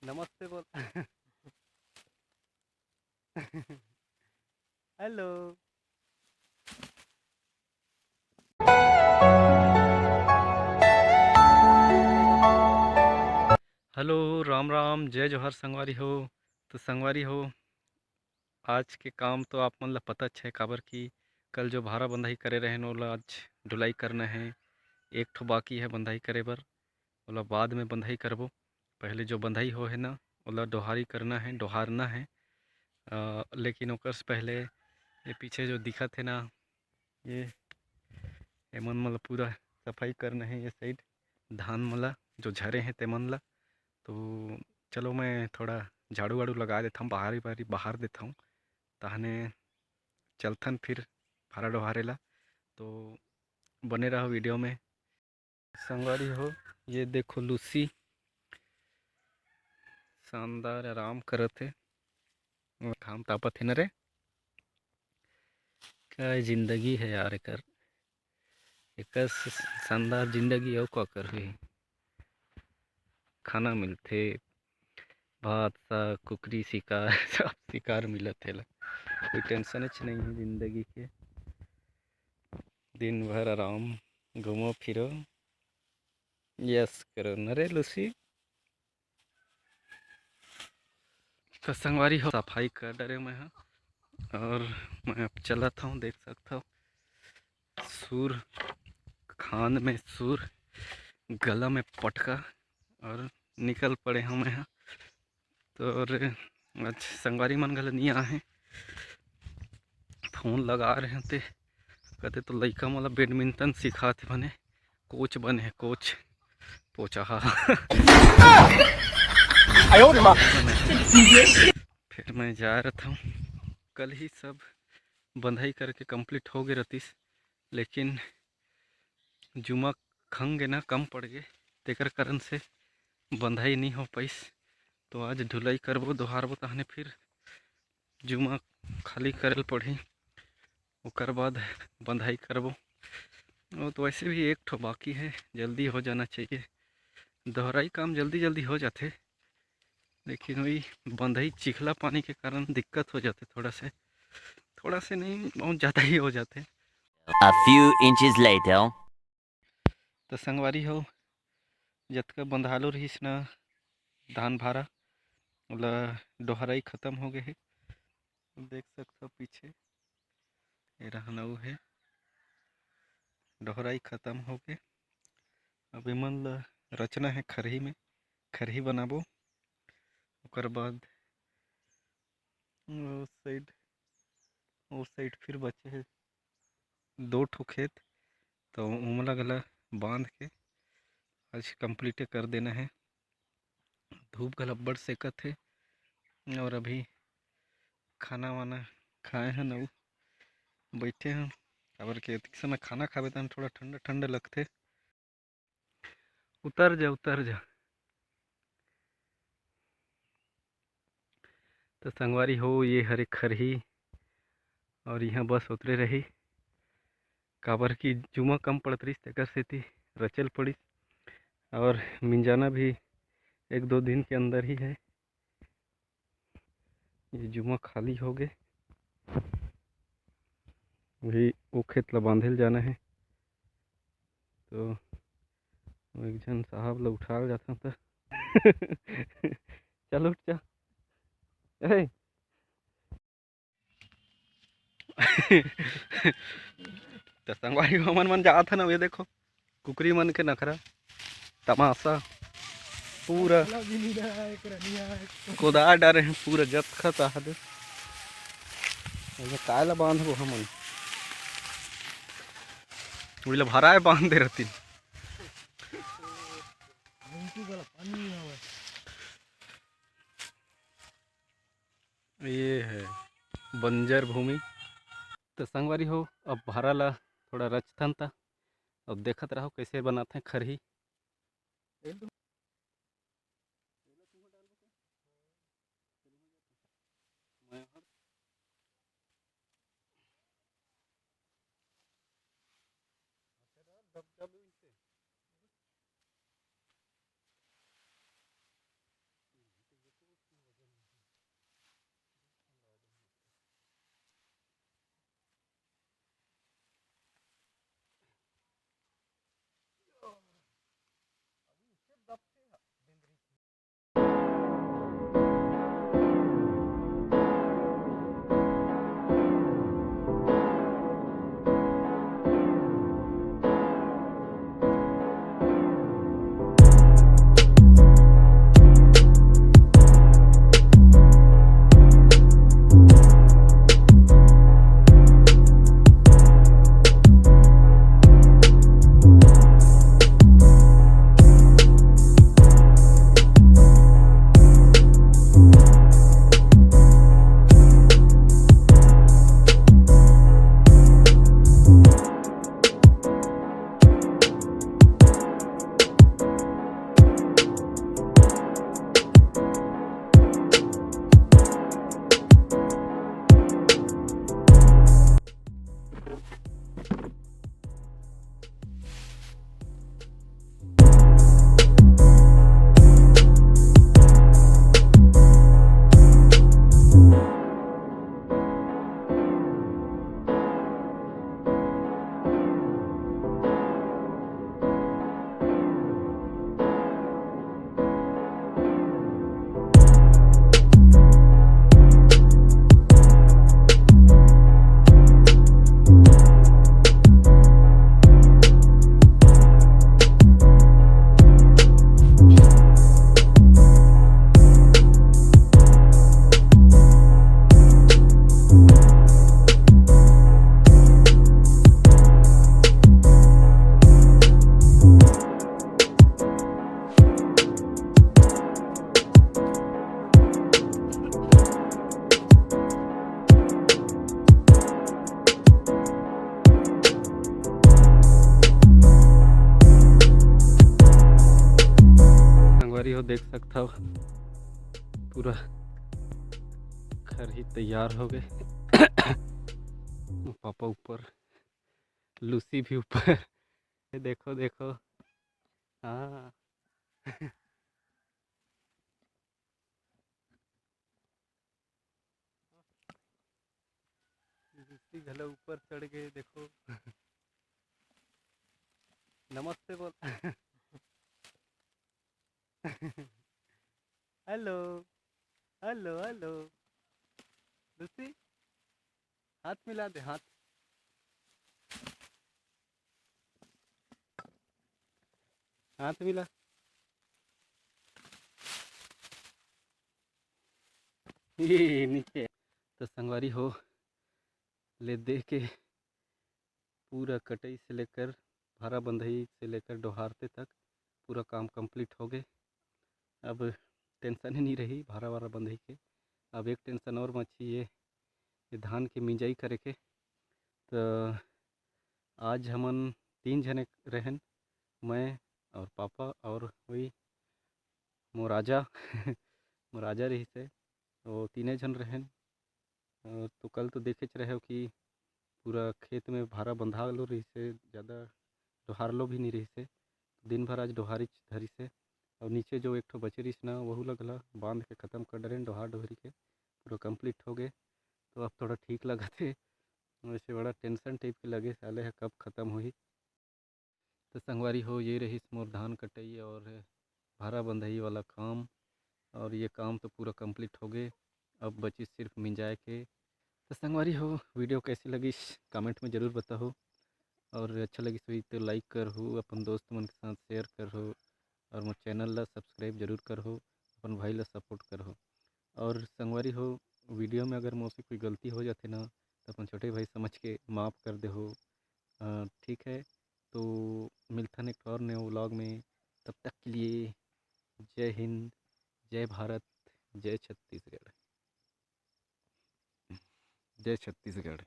नमस्ते बोल। Hello. Hello, Ram Ram, जय जोहर संगवारी हो। तो संगवारी हो, आज के काम तो आप मन ला पता है काबर की कल जो भारा बंधाई करे रहे ओला आज ढुलाई करना है। एक ठो बाकी है बंधाई करे बर, ओला बाद में बंधाई करबो। पहले जो बंधाई हो है ना ओला डोहारी करना है, डोहारना है। लेकिन ओकर से पहले ये पीछे जो दिखत है ना, ये एमन मला पूरा सफाई करना है। ये साइड धान मला जो झरे हैं तेमन ला, तो चलो मैं थोड़ा झाड़ू वाड़ू लगा देता हूँ, बाहर ही बारी बाहर देता हूँ। ताहने चलथन फिर फारा डोहारे ला। तो बने रहो वीडियो में संगवारी हो। ये देखो लूसी शानदार आराम करत है, घाम तापत है न रे। क्या जिंदगी है यार एकर, एकर शानदार जिंदगी अउ का कर हुई। खाना मिलथे, भात साग कुकरी शिकार सब शिकार मिलत है ला। कोई टेंशन नहीं है जिंदगी के। दिन भर आराम, घूमो फिरो, यस करो न रे लूसी। तो संगवारी हो सफाई कर डरे मैं हाँ। और मैं अब चलता हूँ, देख सकता हूँ सुर, खान में सुर, गला में पटका, और निकल पड़े हम यहाँ। तो और आज संगवारी मन गल नहीं आए, फोन लगा रहे थे, कहते तो लइका मोला बैडमिंटन सिखा थे बने, कोच बने है कोच। पोचा हा। फिर मैं जा रहा था, कल ही सब बंधाई करके कंप्लीट हो गए रतीस, लेकिन जुमा खंगे ना कम पड़ गए, तेकर कारण से बंधाई नहीं हो पाइस। तो आज ढुलाई करबो दोहारबो, तहने फिर जुमा खाली करल पड़ी, ओकर बाद बंधाई करबो। और तो वैसे भी एक ठो बाकी है, जल्दी हो जाना चाहिए। दोहराई काम जल्दी जल्दी हो जाते, लेकिन वही बंधाई चिखला पानी के कारण दिक्कत हो जाते, थोड़ा से नहीं बहुत ज़्यादा ही हो जाते। A few inches later. तो संगवारी हो, जतका बंधालो रहीस ना धान भारा, ओला डोहराई खत्म हो गए है। देख सकते हो पीछे ये रहनऊ है, डोहराई खत्म हो गए। अब इमन ला रचना है खरही में, खरही बनाबो। ओकर बाद उस साइड फिर बचे है दो ठो खेत, तो उमला गला बांध के आज कंप्लीट कर देना है। धूप गला बड़ सेकत है, और अभी खाना वाना खाए हैं नऊ, बैठे हैं। काबर के समय खाना खावे तो थोड़ा ठंडा ठंडा लगते। उतर जा उतर जा। तो संगवारी हो, ये हरे खरही, और यहाँ बस उतरे रही, काबर की जुमा कम पड़त रही तेकर सेती रचल पड़ी। और मिंजाना भी एक दो दिन के अंदर ही है। ये जुमा खाली हो गए, वही वो खेत ला बांधेल जाना है। तो एक जन साहब ला उठाल जाता था। चल उठ जा। ए! तो संगवारी हमन मन जात है ना, ये देखो कुकरी मन के नखरा तमाशा पूरा कोदार डारे हैं, पूरा जतखत आहद कायला बांधबो हमन, उइला भराए बांध दे रहती। ये है बंजर भूमि। तो संगवारी हो, अब भरा ला थोड़ा रचथन था, अब देखत रहो कैसे बनाते हैं खरही। देख सकता हो पूरा घर ही तैयार हो गए। पापा ऊपर, लूसी भी ऊपर। ये देखो देखो। हाँ। लूसी घला ऊपर चढ़ गए देखो। नमस्ते बोल। Hello hello hello. लूसी हाथ मिला दे, हाथ। हाथ मिला। नीचे। तो संगवारी हो, ले दे के पूरा कटई से लेकर भारा बंधई से लेकर डोहारते तक पूरा काम कंप्लीट हो गए। अब टेंशन ही नहीं रही भारा वारा बंधई के। अब एक टेंशन और मची, ये धान के मिंजाई करे के। तो आज हमन 3 जने रहन, मैं और पापा और वही मोर राजा। मोर राजा रही से, तो तीने जन रहन। तो कल तो देखेच रहे हो कि पूरा खेत में भारा बंधालो रही से, ज़्यादा डोहारलो भी नहीं रही से। दिन भर आज डोहारी धरी से। और नीचे जो एक ठो बचे रहीस ना, वहू लगला बांध के ख़त्म कर डरेन डोहार डोहरी के पूरा कंप्लीट हो गए। तो अब थोड़ा ठीक लगा थे। वैसे बड़ा टेंशन टाइप के लगे, साले है कब ख़त्म होही। तो संगवारी हो, ये रही मोर धान कटई और भारा बंधई वाला काम। और ये काम तो पूरा कंप्लीट हो गए, अब बची सिर्फ मिंजाए के। तो संगवारी हो, वीडियो कैसी लगी कमेंट में ज़रूर बताओ। और अच्छा लगी तो लाइक करहु, अपन दोस्त मन के साथ शेयर करहु। और मोर चैनल ला सब्सक्राइब जरूर करहु, अपन भाई ला सपोर्ट करहु। और संगवारी हो, वीडियो में अगर मोसे कोई गलती हो जाते ना, तो अपन छोटे भाई समझ के माफ़ कर दे हो। ठीक है। तो मिलथन एक और नए व्लॉग में। तब तक के लिए जय हिंद, जय भारत, जय छत्तीसगढ़। जय छत्तीसगढ़।